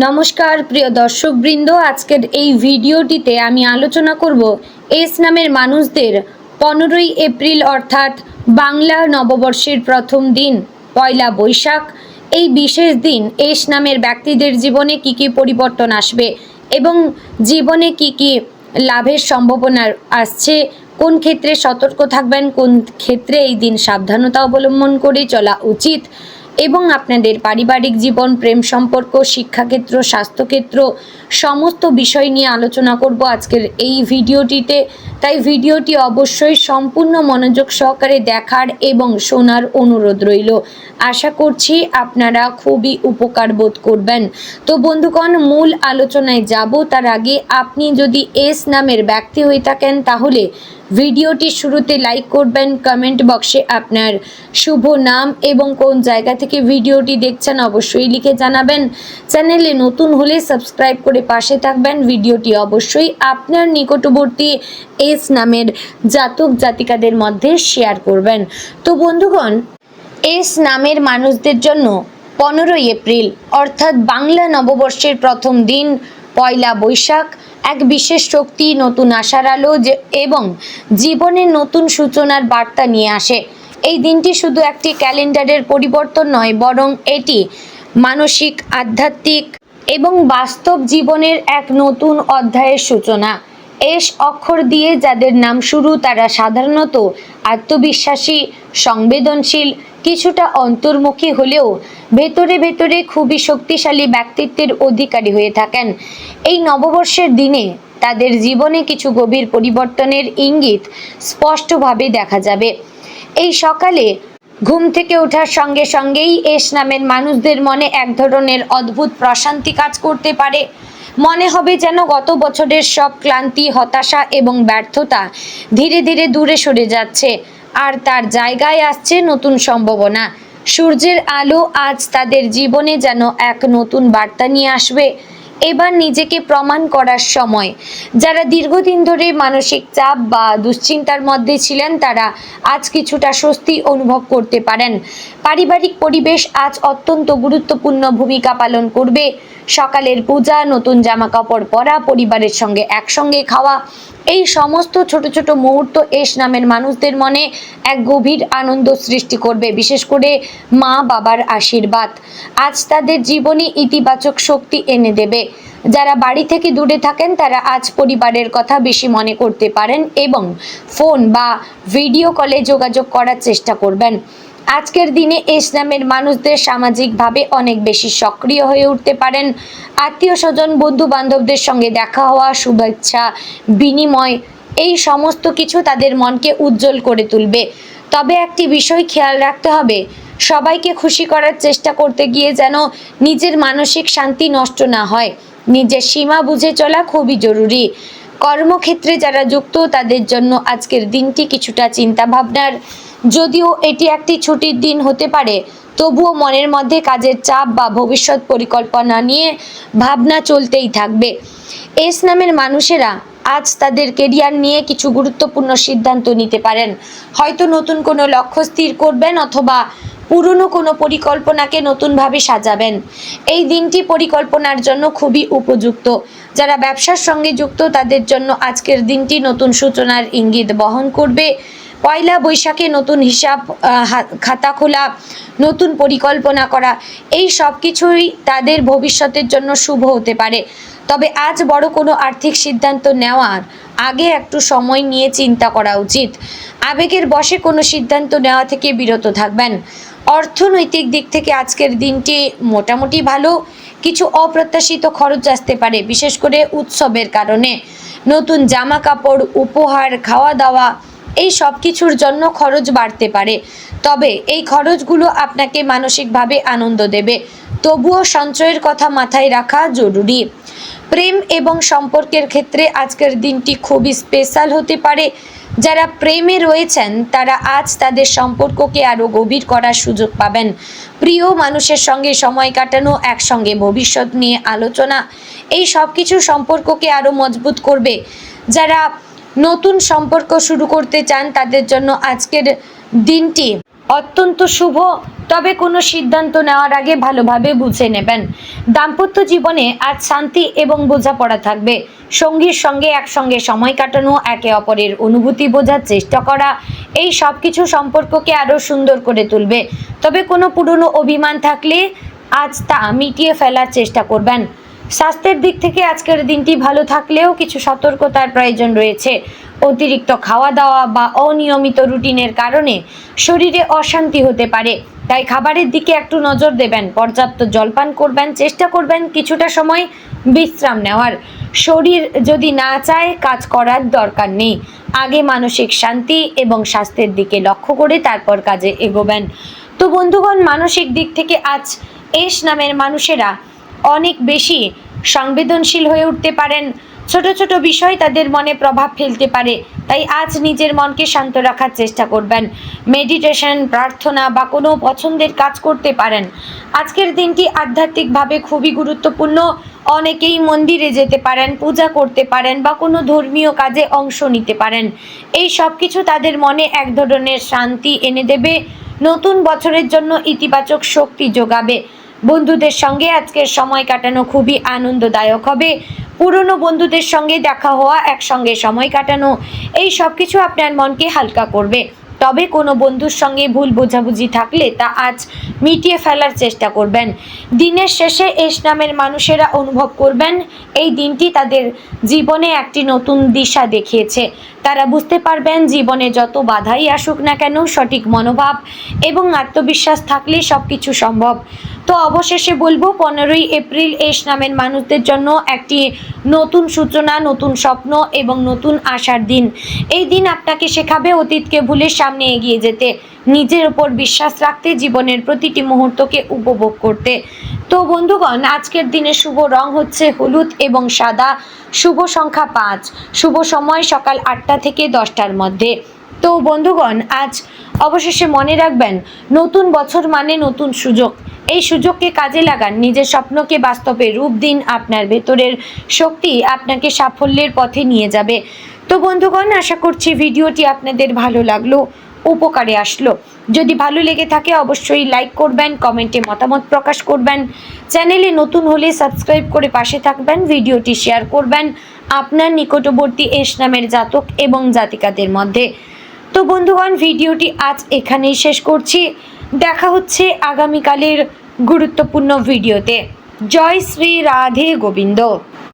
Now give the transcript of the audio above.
নমস্কার প্রিয় দর্শকবৃন্দ, আজকের এই ভিডিওটিতে আমি আলোচনা করব এস নামের মানুষদের 15ই এপ্রিল অর্থাৎ বাংলা নববর্ষের প্রথম দিন পয়লা বৈশাখ। এই বিশেষ দিন এস নামের ব্যক্তিদের জীবনে কি কি পরিবর্তন আসবে এবং জীবনে কি কি লাভের সম্ভাবনা আসছে, কোন ক্ষেত্রে সতর্ক থাকবেন, কোন ক্ষেত্রে এই দিন সাবধানতা অবলম্বন করে চলা উচিত এবং আপনাদের পারিবারিক জীবন, প্রেম সম্পর্ক, শিক্ষাক্ষেত্র, স্বাস্থ্যক্ষেত্র সমস্ত বিষয় নিয়ে আলোচনা করব আজকের এই ভিডিওটিতে। তাই ভিডিওটি অবশ্যই সম্পূর্ণ মনোযোগ সহকারে দেখার এবং শোনার অনুরোধ রইল। আশা করছি আপনারা খুবই উপকার বোধ করবেন। তো বন্ধুগণ, মূল আলোচনায় যাব তার আগে আপনি যদি এস নামের ব্যক্তি হয়ে থাকেন তাহলে ভিডিওটি শুরুতে লাইক করবেন, কমেন্ট বক্সে আপনার শুভ নাম এবং কোন জায়গা থেকে ভিডিওটি দেখছেন অবশ্যই লিখে জানাবেন। চ্যানেলে নতুন হলে সাবস্ক্রাইব করে পাশে থাকবেন। ভিডিওটি অবশ্যই আপনার নিকটবর্তী এস নামের জাতক জাতিকাদের মধ্যে শেয়ার করবেন। তো বন্ধুগণ, এস নামের মানুষদের জন্য 15ই এপ্রিল অর্থাৎ বাংলা নববর্ষের প্রথম দিন পয়লা বৈশাখ এক বিশেষ শক্তি, নতুন আশার আলো এবং জীবনের নতুন সূচনার বার্তা নিয়ে আসে। এই দিনটি শুধু একটি ক্যালেন্ডারের পরিবর্তন নয়, বরং এটি মানসিক, আধ্যাত্মিক এবং বাস্তব জীবনের এক নতুন অধ্যায়ের সূচনা। এস অক্ষর দিয়ে যাদের নাম শুরু তারা সাধারণত আত্মবিশ্বাসী, সংবেদনশীল, কিছুটা অন্তর্মুখী হলেও ভেতরে ভেতরে খুবই শক্তিশালী ব্যক্তিত্বের অধিকারী হয়ে থাকেন। এই নববর্ষের দিনে তাদের জীবনে কিছু গভীর পরিবর্তনের ইঙ্গিত স্পষ্টভাবে দেখা যাবে। এই সকালে ঘুম থেকে ওঠার সঙ্গে সঙ্গেই এস নামের মানুষদের মনে এক ধরনের অদ্ভুত প্রশান্তি কাজ করতে পারে। মনে হবে যেন গত বছরের সব ক্লান্তি, হতাশা এবং ব্যর্থতা ধীরে ধীরে দূরে সরে যাচ্ছে আর তার জায়গায় আসছে নতুন সম্ভাবনা। সূর্যের আলো আজ তাদের জীবনে যেন এক নতুন বার্তা নিয়ে আসবে। এবার নিজেকে প্রমাণ করার সময়। যারা দীর্ঘদিন ধরে মানসিক চাপ বা দুশ্চিন্তার মধ্যে ছিলেন তারা আজ কিছুটা স্বস্তি অনুভব করতে পারেন। পারিবারিক পরিবেশ আজ অত্যন্ত গুরুত্বপূর্ণ ভূমিকা পালন করবে। সকালের পূজা, নতুন জামা কাপড় পরা, পরিবারের সঙ্গে একসঙ্গে খাওয়া, এই সমস্ত ছোট ছোট মুহূর্ত এস নামের মানুষদের মনে এক গভীর আনন্দ সৃষ্টি করবে। বিশেষ করে মা বাবার আশীর্বাদ আজ তাদের জীবনে ইতিবাচক শক্তি এনে দেবে। যারা বাড়ি থেকে দূরে থাকেন তারা আজ পরিবারের কথা বেশি মনে করতে পারেন এবং ফোন বা ভিডিও কলে যোগাযোগ করার চেষ্টা করবেন। আজকের দিনে এস নামের মানুষদের সামাজিকভাবে অনেক বেশি সক্রিয় হয়ে উঠতে পারেন। আত্মীয় স্বজন, বন্ধু বান্ধবদের সঙ্গে দেখা হওয়া, শুভেচ্ছা বিনিময়, এই সমস্ত কিছু তাদের মনকে উজ্জ্বল করে তুলবে। তবে একটি বিষয় খেয়াল রাখতে হবে, সবাইকে খুশি করার চেষ্টা করতে গিয়ে যেন নিজের মানসিক শান্তি নষ্ট না হয়। নিজের সীমা বুঝে চলা খুবই জরুরি। কর্মক্ষেত্রে যারা যুক্ত তাদের জন্য আজকের দিনটি কিছুটা চিন্তা ভাবনার। যদিও এটি একটি ছুটির দিন হতে পারে, তবুও মনের মধ্যে কাজের চাপ বা ভবিষ্যৎ পরিকল্পনা নিয়ে ভাবনা চলতেই থাকবে। এস নামের মানুষেরা আজ তাদের কেরিয়ার নিয়ে কিছু গুরুত্বপূর্ণ সিদ্ধান্ত নিতে পারেন। হয়তো নতুন কোনো লক্ষ্য স্থির করবেন অথবা পুরনো কোনো পরিকল্পনাকে নতুনভাবে সাজাবেন। এই দিনটি পরিকল্পনার জন্য খুবই উপযুক্ত। যারা ব্যবসার সঙ্গে যুক্ত তাদের জন্য আজকের দিনটি নতুন সূচনার ইঙ্গিত বহন করবে। পয়লা বৈশাখে নতুন হিসাব খাতা খোলা, নতুন পরিকল্পনা করা, এই সব কিছুই তাদের ভবিষ্যতের জন্য শুভ হতে পারে। তবে আজ বড় কোনো আর্থিক সিদ্ধান্ত নেওয়ার আগে একটু সময় নিয়ে চিন্তা করা উচিত। আবেগের বশে কোনো সিদ্ধান্ত নেওয়া থেকে বিরত থাকবেন। অর্থনৈতিক দিক থেকে আজকের দিনটি মোটামুটি ভালো। কিছু অপ্রত্যাশিত খরচ আসতে পারে, বিশেষ করে উৎসবের কারণে। নতুন জামা কাপড়, উপহার, খাওয়া দাওয়া, এই সব কিছুর জন্য খরচ বাড়তে পারে। তবে এই খরচগুলো আপনাকে মানসিকভাবে আনন্দ দেবে। তবুও সঞ্চয়ের কথা মাথায় রাখা জরুরি। প্রেম এবং সম্পর্কের ক্ষেত্রে আজকের দিনটি খুবই স্পেশাল হতে পারে। যারা প্রেমে রয়েছেন তারা আজ তাদের সম্পর্ককে আরও গভীর করার সুযোগ পাবেন। প্রিয় মানুষের সঙ্গে সময় কাটানো, একসঙ্গে ভবিষ্যৎ নিয়ে আলোচনা, এই সব কিছু সম্পর্ককে আরও মজবুত করবে। যারা নতুন সম্পর্ক শুরু করতে চান তাদের জন্য আজকের দিনটি অত্যন্ত শুভ, তবে কোনো সিদ্ধান্ত নেওয়ার আগে ভালোভাবে বুঝে নেবেন। দাম্পত্য জীবনে আজ শান্তি এবং বোঝাপড়া থাকবে। সঙ্গীর সঙ্গে একসঙ্গে সময় কাটানো, একে অপরের অনুভূতি বোঝার চেষ্টা করা, এই সব কিছু সম্পর্ককে আরও সুন্দর করে তুলবে। তবে কোনো পুরনো অভিমান থাকলে আজ তা মিটিয়ে ফেলার চেষ্টা করবেন। স্বাস্থ্যের দিক থেকে আজকের দিনটি ভালো থাকলেও কিছু সতর্কতার প্রয়োজন রয়েছে। অতিরিক্ত খাওয়া দাওয়া বা অনিয়মিত রুটিনের কারণে শরীরে অশান্তি হতে পারে, তাই খাবারের দিকে একটু নজর দেবেন। পর্যাপ্ত জলপান করবেন, চেষ্টা করবেন কিছুটা সময় বিশ্রাম নেওয়ার। শরীর যদি না চায়, কাজ করার দরকার নেই। আগে মানসিক শান্তি এবং স্বাস্থ্যের দিকে লক্ষ্য করে তারপর কাজে এগোবেন। তো বন্ধুগণ, মানসিক দিক থেকে আজ এস নামের মানুষেরা অনেক বেশি সংবেদনশীল হয়ে উঠতে পারেন। ছোট ছোট বিষয় তাদের মনে প্রভাব ফেলতে পারে, তাই আজ নিজের মনকে শান্ত রাখার চেষ্টা করবেন। মেডিটেশন, প্রার্থনা বা কোনো পছন্দের কাজ করতে পারেন। আজকের দিনটি আধ্যাত্মিকভাবে খুবই গুরুত্বপূর্ণ। অনেকেই মন্দিরে যেতে পারেন, পূজা করতে পারেন বা কোনো ধর্মীয় কাজে অংশ নিতে পারেন। এই সব কিছু তাদের মনে এক ধরনের শান্তি এনে দেবে, নতুন বছরের জন্য ইতিবাচক শক্তি যোগাবে। বন্ধুদের সঙ্গে আজকের সময় কাটানো খুবই আনন্দদায়ক হবে। পুরনো বন্ধুদের সঙ্গে দেখা হওয়া, একসঙ্গে সময় কাটানো, এই সব কিছু আপনার মনকে হালকা করবে। তবে কোনো বন্ধুর সঙ্গে ভুল বোঝাবুঝি থাকলে তা আজ মিটিয়ে ফেলার চেষ্টা করবেন। দিনের শেষে এস নামের মানুষেরা অনুভব করবেন এই দিনটি তাদের জীবনে একটি নতুন দিশা দেখিয়েছে। তারা বুঝতে পারবেন জীবনে যত বাধাই আসুক না কেন, সঠিক মনোভাব এবং আত্মবিশ্বাস থাকলে সব কিছু সম্ভব। তো অবশেষে বলবো, 15ই এপ্রিল এস নামের মানুষদের জন্য একটি নতুন সূচনা, নতুন স্বপ্ন এবং নতুন আশার দিন। এই দিন আপনাকে শেখাবে অতীতকে ভুলে সামনে এগিয়ে যেতে, নিজের উপর বিশ্বাস রাখতে, জীবনের প্রতিটি মুহূর্তকে উপভোগ করতে। তো বন্ধুগণ, আজকের দিনের শুভ রং হচ্ছে হলুদ এবং সাদা। শুভ সংখ্যা 5। শুভ সময় সকাল 8টা থেকে 10টার মধ্যে। তো বন্ধুগণ, আজ অবশেষে মনে রাখবেন, নতুন বছর মানে নতুন সুযোগ। এই সুযোগকে কাজে লাগান, নিজের স্বপ্নকে বাস্তবে রূপ দিন। আপনার ভেতরের শক্তি আপনাকে সাফল্যের পথে নিয়ে যাবে। তো বন্ধুগণ, আশা করছি ভিডিওটি আপনাদের ভালো লাগলো, উপকারে আসলো। যদি ভালো লেগে থাকে অবশ্যই লাইক করবেন, কমেন্টে মতামত প্রকাশ করবেন। চ্যানেলে নতুন হলে সাবস্ক্রাইব করে পাশে থাকবেন, ভিডিওটি শেয়ার করবেন আপনার নিকটবর্তী এস নামের জাতক এবং জাতিকাদের মধ্যে। তো বন্ধুগণ, ভিডিওটি আজ এখানেই শেষ করছি। দেখা হচ্ছে আগামীকালের গুরুত্বপূর্ণ ভিডিওতে। জয় শ্রী রাধে গোবিন্দ।